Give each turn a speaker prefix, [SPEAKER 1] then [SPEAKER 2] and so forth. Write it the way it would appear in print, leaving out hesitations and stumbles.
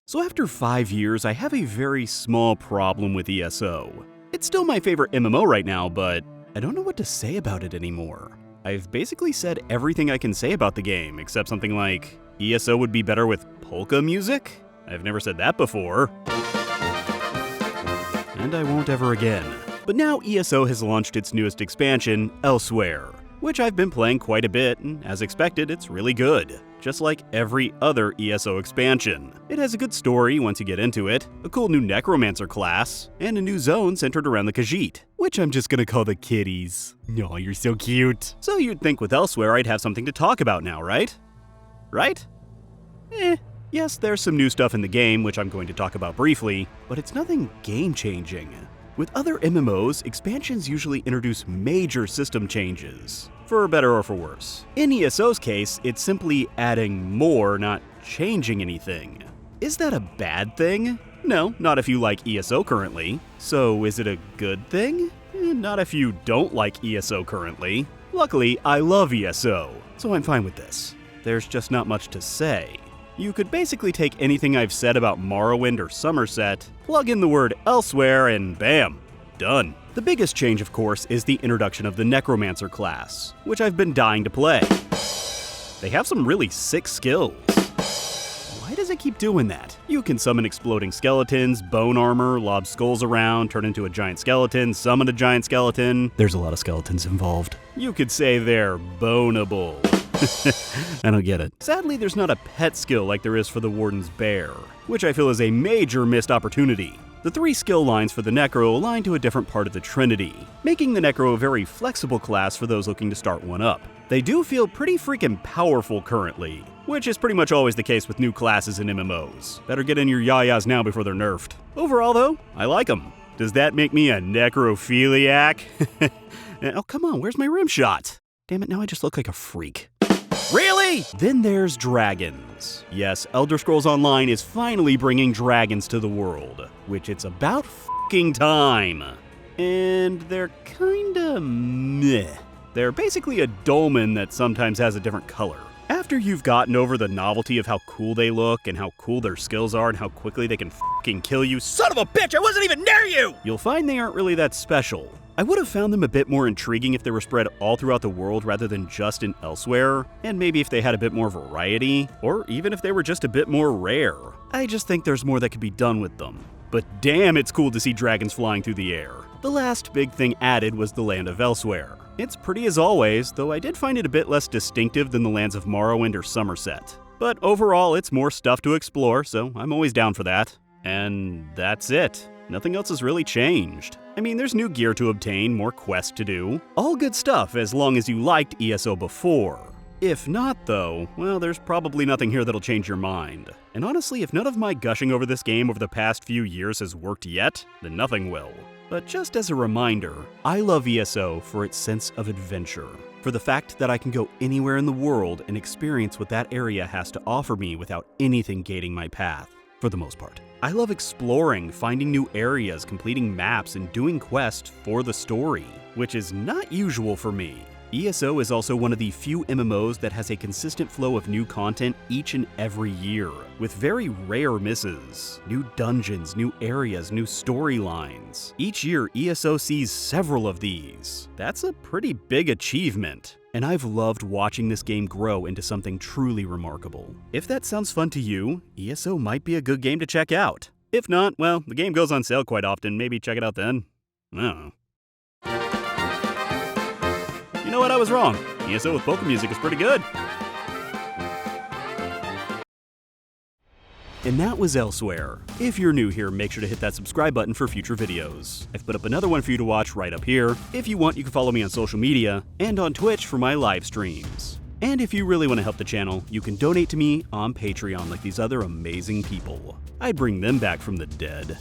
[SPEAKER 1] So after 5 years, I have a very small problem with ESO. It's still my favorite MMO right now, but I don't know what to say about it anymore. I've basically said everything I can say about the game, except something like, ESO would be better with polka music? I've never said that before. And I won't ever again. But now ESO has launched its newest expansion, Elsweyr, which I've been playing quite a bit, and as expected, it's really good. Just like every other ESO expansion. It has a good story once you get into it, a cool new Necromancer class, and a new zone centered around the Khajiit, which I'm just gonna call the kitties. Aw, you're so cute. So you'd think with Elsweyr I'd have something to talk about now, right? Right? Yes, there's some new stuff in the game, which I'm going to talk about briefly, but it's nothing game-changing. With other MMOs, expansions usually introduce major system changes, for better or for worse. In ESO's case, it's simply adding more, not changing anything. Is that a bad thing? No, not if you like ESO currently. So is it a good thing? Not if you don't like ESO currently. Luckily, I love ESO, so I'm fine with this. There's just not much to say. You could basically take anything I've said about Morrowind or Somerset, plug in the word Elsweyr, and bam, done. The biggest change, of course, is the introduction of the Necromancer class, which I've been dying to play. They have some really sick skills. Why does it keep doing that? You can summon exploding skeletons, bone armor, lob skulls around, turn into a giant skeleton, summon a giant skeleton. There's a lot of skeletons involved. You could say they're boneable. I don't get it. Sadly, there's not a pet skill like there is for the Warden's Bear, which I feel is a major missed opportunity. The 3 skill lines for the Necro align to a different part of the Trinity, making the Necro a very flexible class for those looking to start one up. They do feel pretty freaking powerful currently, which is pretty much always the case with new classes in MMOs. Better get in your yayas now before they're nerfed. Overall though, I like them. Does that make me a necrophiliac? Oh come on, where's my rim shot? Damn it, now I just look like a freak. Really? Then there's dragons. Yes, Elder Scrolls Online is finally bringing dragons to the world, which it's about f***ing time. And they're kinda meh. They're basically a dolmen that sometimes has a different color. After you've gotten over the novelty of how cool they look and how cool their skills are and how quickly they can f***ing kill you, son of a bitch, I wasn't even near you! You'll find they aren't really that special. I would have found them a bit more intriguing if they were spread all throughout the world rather than just in Elsweyr, and maybe if they had a bit more variety, or even if they were just a bit more rare. I just think there's more that could be done with them. But damn, it's cool to see dragons flying through the air. The last big thing added was the land of Elsweyr. It's pretty as always, though I did find it a bit less distinctive than the lands of Morrowind or Somerset. But overall, it's more stuff to explore, so I'm always down for that. And that's it. Nothing else has really changed. I mean, there's new gear to obtain, more quests to do. All good stuff as long as you liked ESO before. If not though, well, there's probably nothing here that'll change your mind. And honestly, if none of my gushing over this game over the past few years has worked yet, then nothing will. But just as a reminder, I love ESO for its sense of adventure. For the fact that I can go anywhere in the world and experience what that area has to offer me without anything gating my path. For the most part. I love exploring, finding new areas, completing maps, and doing quests for the story, which is not usual for me. ESO is also one of the few MMOs that has a consistent flow of new content each and every year, with very rare misses. New dungeons, new areas, new storylines. Each year, ESO sees several of these. That's a pretty big achievement. And I've loved watching this game grow into something truly remarkable. If that sounds fun to you, ESO might be a good game to check out. If not, well, the game goes on sale quite often, maybe check it out then. I don't know. You know what, I was wrong. ESO with polka music is pretty good. And that was Elsweyr. If you're new here, make sure to hit that subscribe button for future videos. I've put up another one for you to watch right up here. If you want, you can follow me on social media and on Twitch for my live streams. And if you really want to help the channel, you can donate to me on Patreon like these other amazing people. I'd bring them back from the dead.